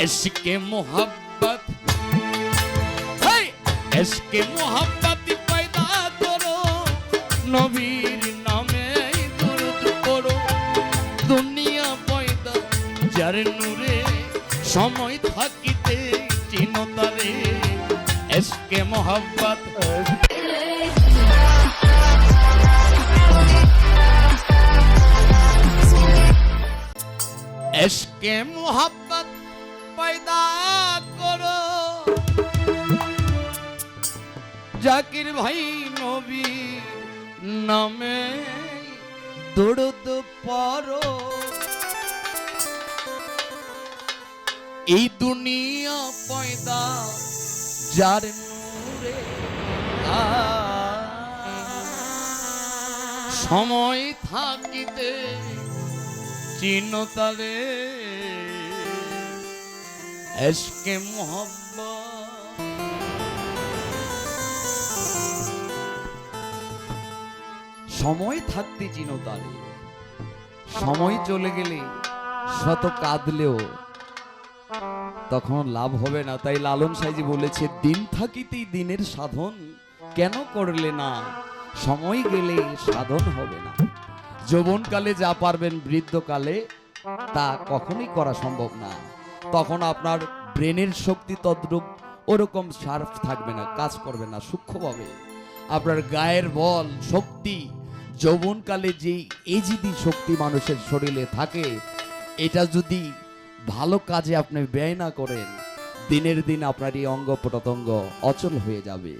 इश्क़े मोहब्बत इश्क़े मोहब्बत पैदा करो नबीर नामे दुरूद पढ़ो दुनिया पैदा जार नूरे समय থাকিতে চিনো তারে इश्क़े मोहब्बत इश्क़े मोहब्बत पैदा करो জাকির ভাই নবী নামে দরুদ পড়ো এই দুনিয়া পয়দা যার নূরে সময় থাকিতে চিনো তারে इश्क़े मोहब्बत সময় থাকতে চিনো তারে সময় চলে গেলে শত কাঁদলেও তখন লাভ হবে না তাই লালন সাইজি বলেছে দিন থাকিতেই দিনের সাধন কেন করলে না সময় গেলে সাধন হবে না যৌবনকালে যা পারবেন বৃদ্ধকালে তা কখনোই করা সম্ভব না তখন আপনার ব্রেনের শক্তি তদ্রূপ ওরকম শার্প থাকবে না কাজ করবে না সূক্ষ্মভাবে আপনার গায়ের বল শক্তি যৌবনকালে যে এজিদি শক্তি মানুষের শরীরে থাকে এটা যদি ভালো কাজে আপনি ব্যয় না করেন দিনের দিন আপনার এই অঙ্গ প্রত্যঙ্গ অচল হয়ে যাবে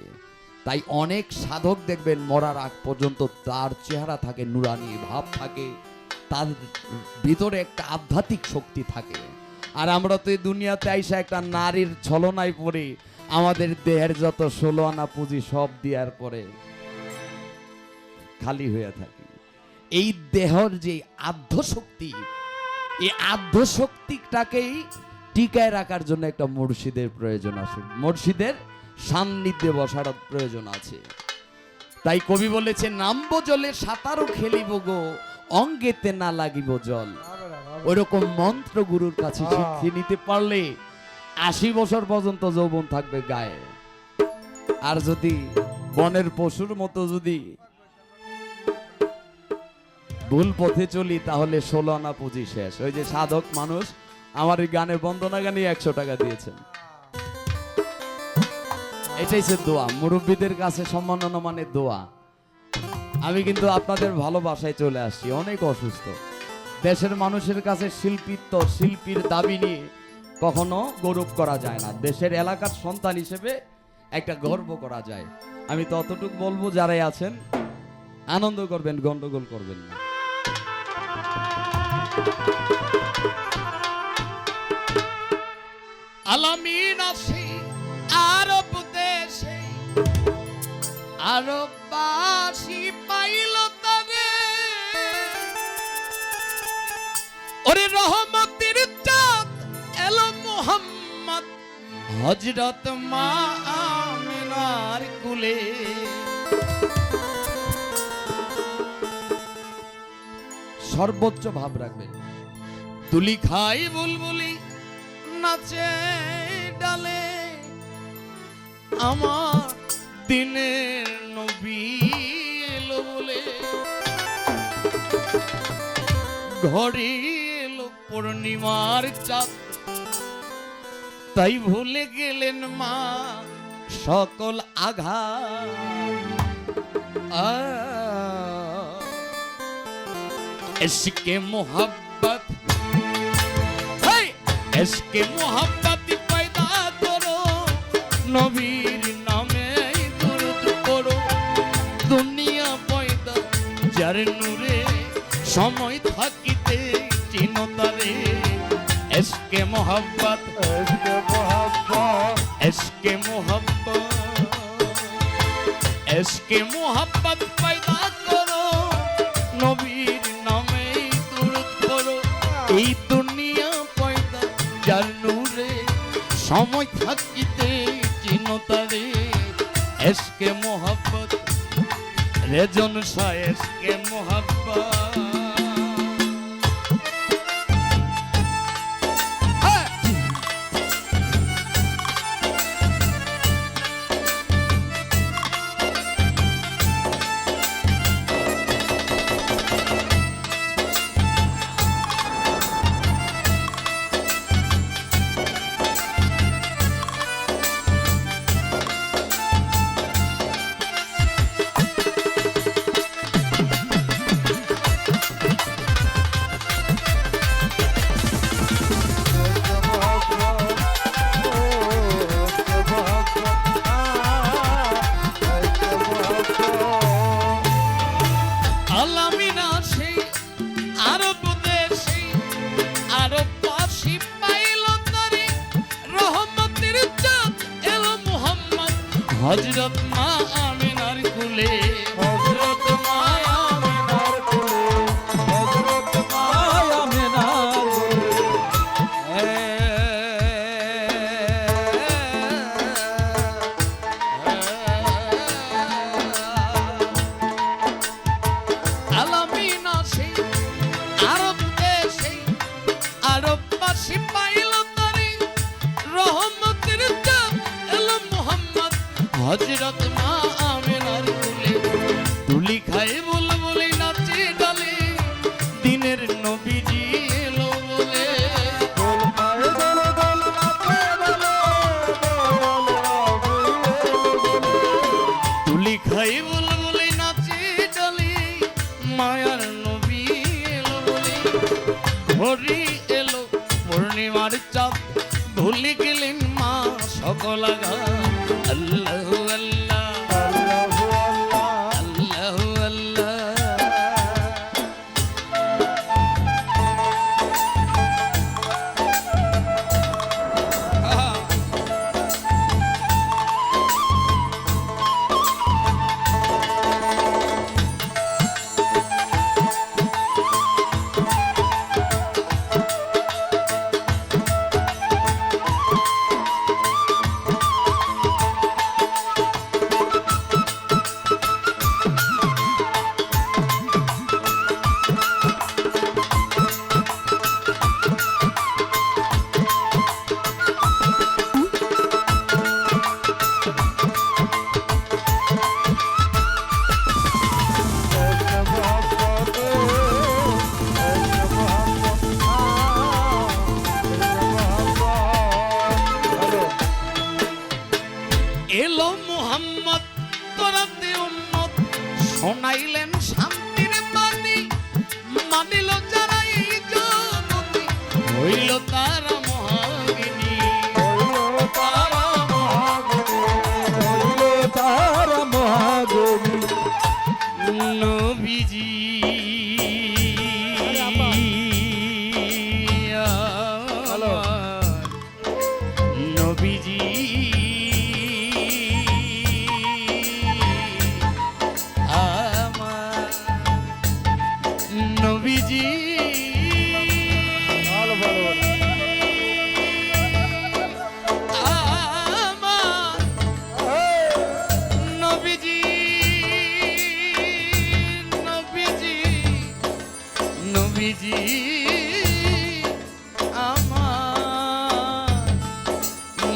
তাই অনেক সাধক দেখবেন মরার আগ পর্যন্ত তার চেহারা থাকে নুরানি ভাব থাকে তার ভিতরে একটা আধ্যাত্মিক শক্তি থাকে আর আমরা তো এই দুনিয়াতে আইসা একটা নারীর ছলনায় পড়ে আমাদের দেহের যত 16 আনা পুঁজি সব দেওয়ার পরে খালি হয়ে থাকি এই দেহর যে আধ্যাত্মিক এই আধ্যাত্মিকটাকেই টিকায় রাখার জন্য একটা মুর্শিদের প্রয়োজন আছে মুর্শিদের সান্নিধ্যে বসার প্রয়োজন আছে তাই কবি বলেছে নামবো জলে সাঁতারও খেলিব গো অঙ্গেতে না লাগিব জল ওইরকম মন্ত্র গুরুর কাছে শিখিয়ে নিতে পারলে 80 বছর পর্যন্ত যৌবন থাকবে গায়ে আর যদি বনের পশুর মতো যদি ভুল পথে চলি তাহলে 16 আনা পুঁজি শেষ ওই যে সাধক মানুষ আমার এই গানে বন্দনা গানে 100 টাকা দিয়েছেন এটাই সে দোয়া মুরব্বীদের কাছে সম্মাননা মানে দোয়া আমি কিন্তু আপনাদের ভালোবাসায় চলে আসছি অনেক অসুস্থ দেশের মানুষের কাছে শিল্পীর দাবি নিয়ে কখনো গৌরব করা যায় না দেশের এলাকার সন্তান হিসেবে একটা গর্ব করা যায় আমি ততটুকু বলবো যারাই আছেন আনন্দ করবেন গন্ডগোল করবেন না আলামিন আছে আরব দেশে আরববাসী পাইল তবে ওরে রহমতের চাঁদ এলো মুহাম্মদ হযরত মা আমিনার কুলে সর্বোচ্চ ভাব রাখবেন তুলি খাই বুলবুলি নাচে ডালে আমার দিনের নবী এলো বলে ঘরে এলো পূর্ণিমার চাঁদ তাই ভুলে গেলেন মা সকল আঘাত इश्क़े मोहब्बत इश्क़े मोहब्बत पैदा करो नबीर नामे दुरूद पढ़ो दुनिया पैदा जार नूरे समय থাকিতে চিনো তারে इश्क़े मोहब्बत इश्क़े मोहब्बत इश्क़े मोहब्बत पैदा करो नबीर नामे दुरूद पढ़ो এই দুনিয়া পয়দা যার নূরে সময় থাকিতে চিনো তারে इश्क़े मोहब्बत রেজন শাহ इश्क़े मोहब्बत হযরত মা আমিনার কুলে, হযরত মা আমিনার কোলে, হযরত মা আমিনার কোলে। আলামিনা সেই আরব দেশে আরববাসী পাইল তারে, রহমতের চাঁদ এলো মুহাম্মদ হযরত মা আমিনার কুলে। তুলি খায় বুলবুলি নাচে ডালে, দিনের নবীজি এলো বলে। দোল পায়ে দোল দোল নাচে বলে, তুলি খায় বুলবুলি নাচে ডালে, মায়ার নবী এলো বলে। ঘড়ি এলো পূর্ণিমার চাঁদ, ভুলে গেলেন মা সকল আঘাত। আল্লাহ আল্লাহ আল্লাহু আল্লাহ, আল্লাহ আল্লাহ। এলো মুহাম্মদ তোরাতে উম্মত, শোনাইলেন শান্তির বাণী, মানিল যারা এই জগতে, হইল তারা মহাগিনী। তারা মহাগণী, নবীজি আমার, নবীজি আমার, নবীজি ভালো ভালো আমার, নবীজি নবীজি নবীজি আমার,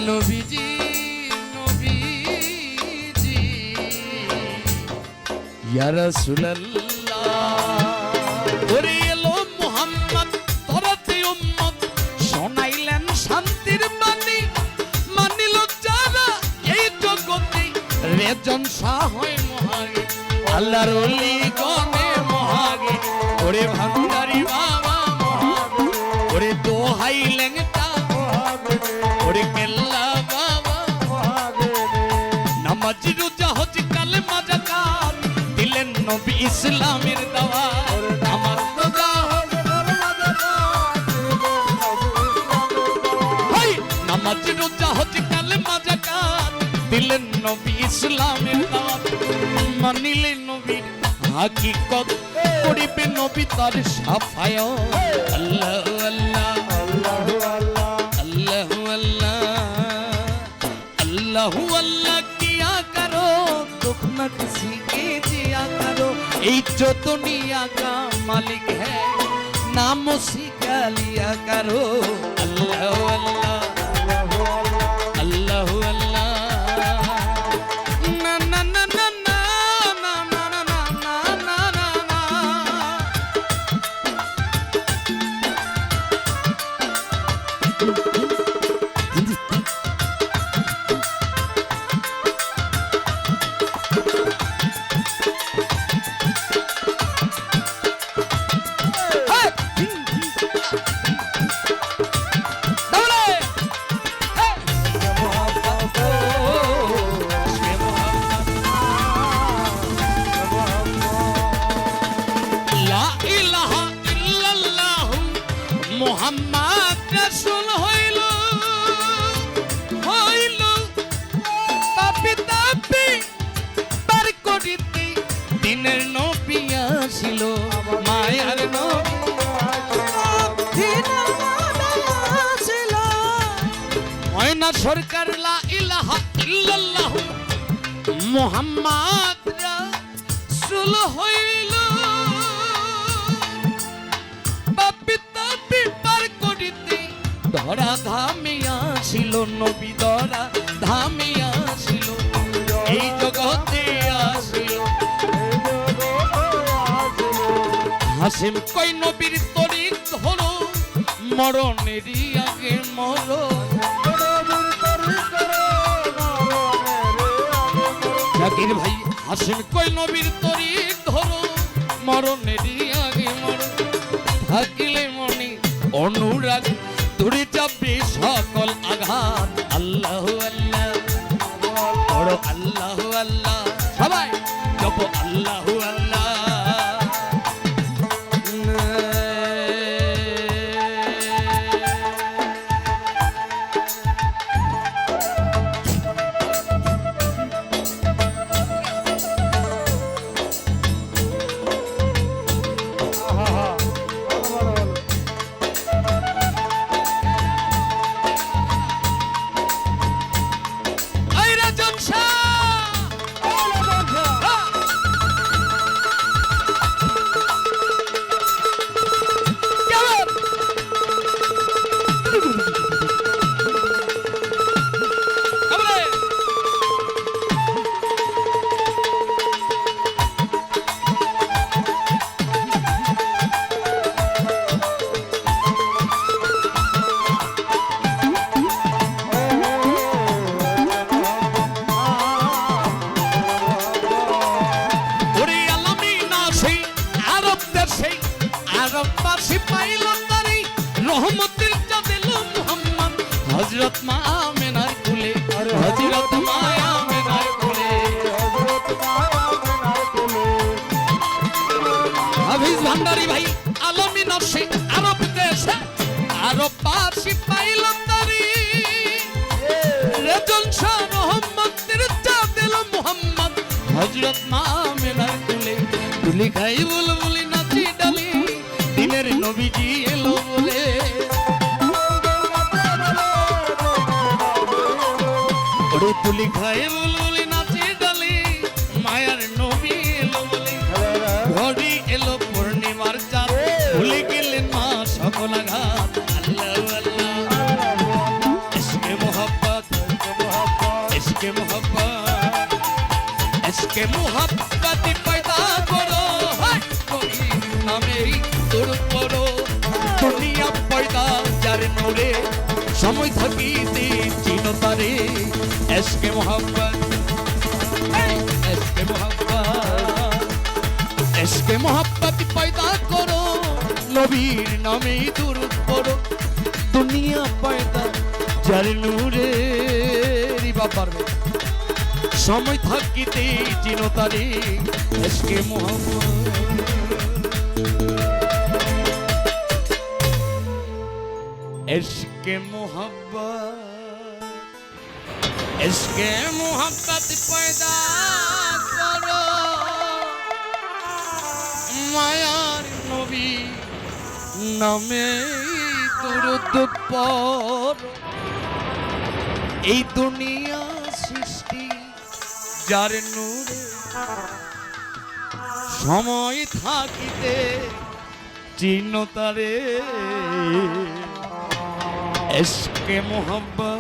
নবীজি নবীজি ইয়া রাসূলুল্লাহ। ওরে এলো মুহাম্মদ তোরাতে উম্মত, শোনাইলেন শান্তির বাণী, মানিল যারা এই জগতে, রেজন শাহ হয় মহাগে, আল্লাহর ওলি গণে মহাগে। ওরে ভান্ডারি বাবা মহাগে, ওরে দোহাই লেংটা মহাগে, ওরে কেল্লা বাবা মহাগে। নামাজ রোজা হজ কালেমা যাকাত, দিলেন নবী ইসলামের দাওয়াত। আমার রোজা হজ কালেমা যাকাত, হাই নামাজ রোজা হজ কালেমা যাকাত, দিলেন নবী ইসলামের দাওয়াত। মানিলেন নবীর হাকিকত, করিবে নবী তার সাফায়াত। আল্লাহ আল্লাহ আল্লাহু আল্লাহ, अल्लाह अल्लाह अल्लाह अल्लाह किया करो, दुख न किसी के दिया करो। जो दुनिया का मालिक है, नाम उसी का लिया करो। अल्लाह अल्लाह अल्लाह अल्लाह ना ना ना ना ना ना ना ना ना ना ना ना। মোহাম্মদ রাসূল হইল মদিনা সরকার লা ইলাহা ইল্লাল্লাহ মুহাম্মদ রাসূল হইল বাপিতা বিপার করিতে ধরা ধামিয়া ছিল নবী ধরা ধামিয়া ছিল এই জগতে আসিল হাসিম কই নবীর তরি ধরো মরণেরই আগে মরণ জাকির ভাই হাসিম কই নবীর তরি ধরো মরণেরই আগে মরণ থাকিলে মনে অনুরাগ দূরে যাবে সকল আঘাত আল্লাহ আল্লাহ বড় আল্লাহ আল্লাহ সবাই জপ আল্লাহ আল্লাহ রহমতের চাঁদেল মুহাম্মদ হযরত মা আমেনার কোলে হযরত মা আমেনার কোলে হাফিজ ভান্ডারী ভাই আলমী নকশে আরব দেশে আরব পাশি পাইল তারি রেজন শাহ রহমতের চাঁদেল মুহাম্মদ হযরত মা আমেনার কোলে তুলি খাই বুলবুলি নাচি ডালি দিনের নবীজি এলো বলে ওরে তুলি খায় বুলবুলি নাচি ডালি মায়ার নবী এলো বলে ঘড়ি এলো পূর্ণিমার চাঁদ ভুলে গেলেন মা সকল আঘাত আল্লাহ আল্লাহ ইশকে মোহাব্বত ইশকে মোহাব্বত ইশকে মোহাব্বত পয়দা করো কবি নামেরই তোর পড়ো দুনিয়া পয়দা যার নূরে সময় থাকিতে চিনো তারে ইশকে মোহাব্বত ইশকে মোহাব্বত ইশকে মোহাব্বত পয়দা করো নবীর নামে দুরূদ পড়ো দুনিয়া পয়দা যার নূরে বাবার সময় থাকিতে চিনো তারে ইশকে মোহাব্বত इश्क़ मोहब्बत पैदा करो मायार नबी नामे दुरूद पढ़ो এই দুনিয়া সৃষ্টি যার নূরে সময় থাকিতে চিনো তারে इश्क़ मोहब्बत